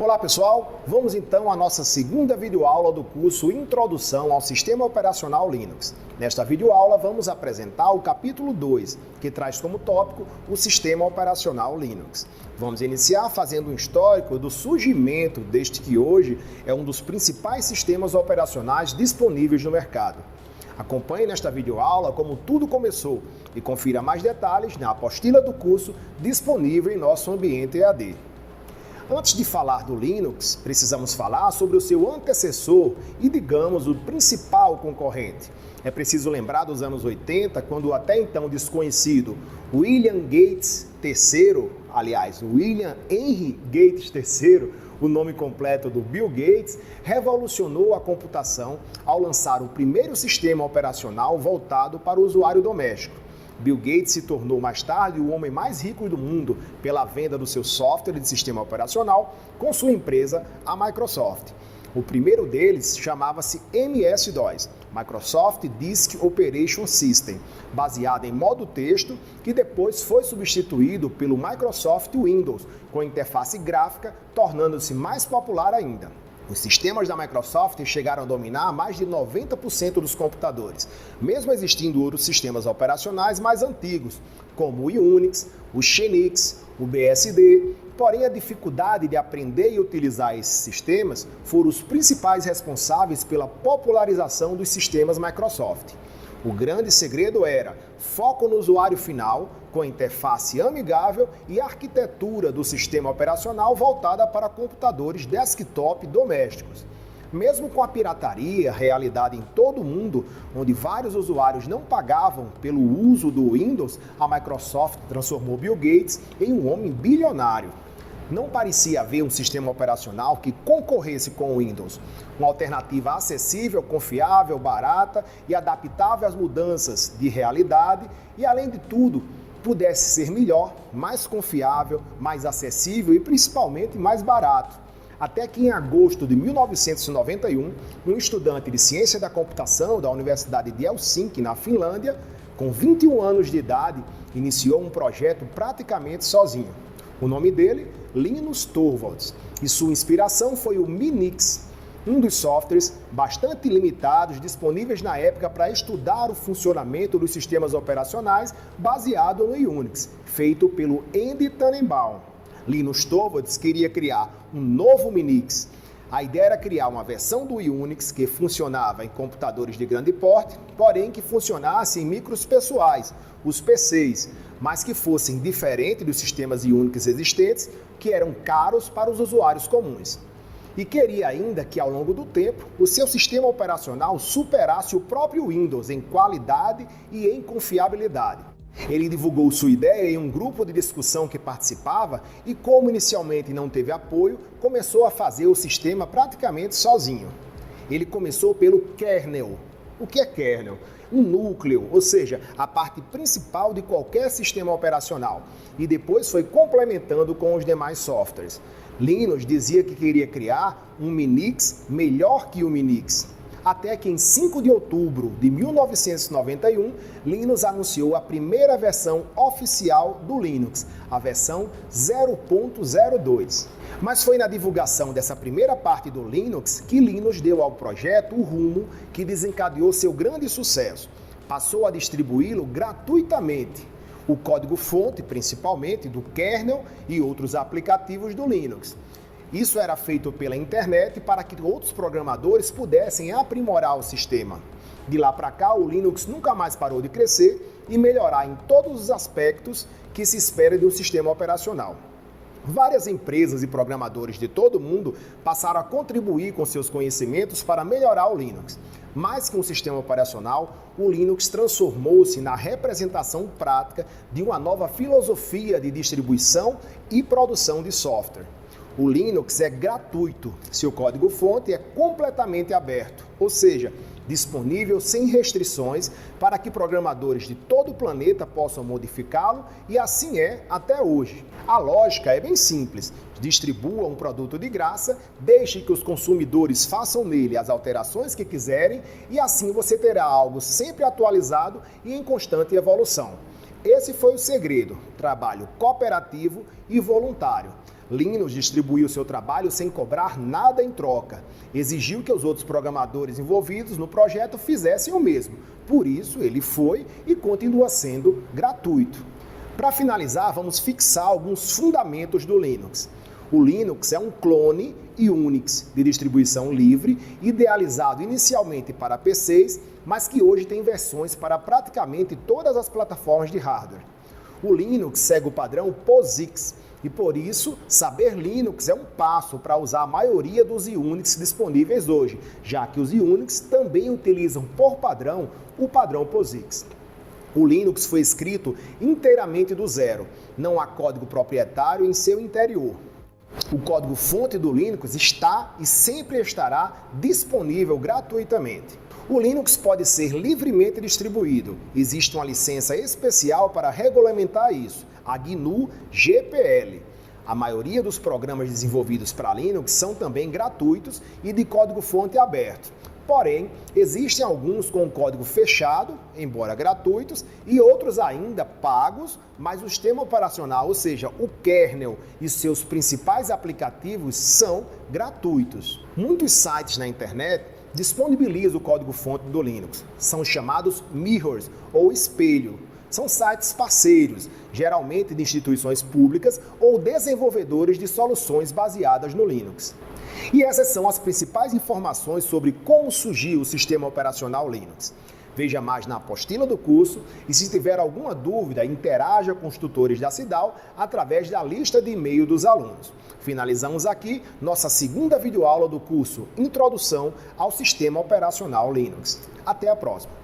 Olá pessoal, vamos então à nossa segunda videoaula do curso Introdução ao Sistema Operacional Linux. Nesta videoaula vamos apresentar o capítulo 2, que traz como tópico o Sistema Operacional Linux. Vamos iniciar fazendo um histórico do surgimento deste que hoje é um dos principais sistemas operacionais disponíveis no mercado. Acompanhe nesta videoaula como tudo começou e confira mais detalhes na apostila do curso disponível em nosso ambiente EAD. Antes de falar do Linux, precisamos falar sobre o seu antecessor e, digamos, o principal concorrente. É preciso lembrar dos anos 80, quando o até então desconhecido William Gates III, William Henry Gates III, o nome completo do Bill Gates, revolucionou a computação ao lançar o primeiro sistema operacional voltado para o usuário doméstico. Bill Gates se tornou mais tarde o homem mais rico do mundo pela venda do seu software de sistema operacional com sua empresa, a Microsoft. O primeiro deles chamava-se MS-DOS, Microsoft Disk Operation System, baseado em modo texto, que depois foi substituído pelo Microsoft Windows, com interface gráfica, tornando-se mais popular ainda. Os sistemas da Microsoft chegaram a dominar mais de 90% dos computadores, mesmo existindo outros sistemas operacionais mais antigos, como o Unix, o Xenix, o BSD. Porém, a dificuldade de aprender e utilizar esses sistemas foram os principais responsáveis pela popularização dos sistemas Microsoft. O grande segredo era foco no usuário final, com interface amigável e arquitetura do sistema operacional voltada para computadores desktop domésticos. Mesmo com a pirataria, realidade em todo o mundo, onde vários usuários não pagavam pelo uso do Windows, a Microsoft transformou Bill Gates em um homem bilionário. Não parecia haver um sistema operacional que concorresse com o Windows, uma alternativa acessível, confiável, barata e adaptável às mudanças de realidade e, além de tudo, pudesse ser melhor, mais confiável, mais acessível e principalmente mais barato. Até que em agosto de 1991, um estudante de ciência da computação da Universidade de Helsinki, na Finlândia, com 21 anos de idade, iniciou um projeto praticamente sozinho. O nome dele, Linus Torvalds, e sua inspiração foi o Minix, um dos softwares bastante limitados disponíveis na época para estudar o funcionamento dos sistemas operacionais baseado no Unix, feito pelo Andy Tannenbaum. Linus Torvalds queria criar um novo Minix. A ideia era criar uma versão do Unix que funcionava em computadores de grande porte, porém que funcionasse em micros pessoais, os PCs, mas que fossem diferentes dos sistemas Unix existentes, que eram caros para os usuários comuns. E queria ainda que, ao longo do tempo, o seu sistema operacional superasse o próprio Windows em qualidade e em confiabilidade. Ele divulgou sua ideia em um grupo de discussão que participava e, como inicialmente não teve apoio, começou a fazer o sistema praticamente sozinho. Ele começou pelo kernel. O que é kernel? Um núcleo, ou seja, a parte principal de qualquer sistema operacional, e depois foi complementando com os demais softwares. Linus dizia que queria criar um Minix melhor que o Minix. Até que em 5 de outubro de 1991, Linus anunciou a primeira versão oficial do Linux, a versão 0.02. Mas foi na divulgação dessa primeira parte do Linux que Linus deu ao projeto o rumo que desencadeou seu grande sucesso. Passou a distribuí-lo gratuitamente. O código-fonte, principalmente, do kernel e outros aplicativos do Linux. Isso era feito pela internet para que outros programadores pudessem aprimorar o sistema. De lá para cá, o Linux nunca mais parou de crescer e melhorar em todos os aspectos que se espera de um sistema operacional. Várias empresas e programadores de todo o mundo passaram a contribuir com seus conhecimentos para melhorar o Linux. Mais que um sistema operacional, o Linux transformou-se na representação prática de uma nova filosofia de distribuição e produção de software. O Linux é gratuito, seu código-fonte é completamente aberto, ou seja, disponível sem restrições para que programadores de todo o planeta possam modificá-lo e assim é até hoje. A lógica é bem simples, distribua um produto de graça, deixe que os consumidores façam nele as alterações que quiserem e assim você terá algo sempre atualizado e em constante evolução. Esse foi o segredo, trabalho cooperativo e voluntário. Linux distribuiu seu trabalho sem cobrar nada em troca. Exigiu que os outros programadores envolvidos no projeto fizessem o mesmo. Por isso, ele foi e continua sendo gratuito. Para finalizar, vamos fixar alguns fundamentos do Linux. O Linux é um clone e Unix de distribuição livre, idealizado inicialmente para PCs, mas que hoje tem versões para praticamente todas as plataformas de hardware. O Linux segue o padrão POSIX e, por isso, saber Linux é um passo para usar a maioria dos Unix disponíveis hoje, já que os Unix também utilizam por padrão o padrão POSIX. O Linux foi escrito inteiramente do zero, não há código proprietário em seu interior. O código-fonte do Linux está e sempre estará disponível gratuitamente. O Linux pode ser livremente distribuído. Existe uma licença especial para regulamentar isso, a GNU GPL. A maioria dos programas desenvolvidos para Linux são também gratuitos e de código-fonte aberto. Porém, existem alguns com código fechado, embora gratuitos, e outros ainda pagos, mas o sistema operacional, ou seja, o kernel e seus principais aplicativos são gratuitos. Muitos sites na internet disponibilizam o código-fonte do Linux. São chamados mirrors ou espelho. São sites parceiros, geralmente de instituições públicas ou desenvolvedores de soluções baseadas no Linux. E essas são as principais informações sobre como surgiu o sistema operacional Linux. Veja mais na apostila do curso e, se tiver alguma dúvida, interaja com os tutores da Cidal através da lista de e-mail dos alunos. Finalizamos aqui nossa segunda videoaula do curso Introdução ao Sistema Operacional Linux. Até a próxima!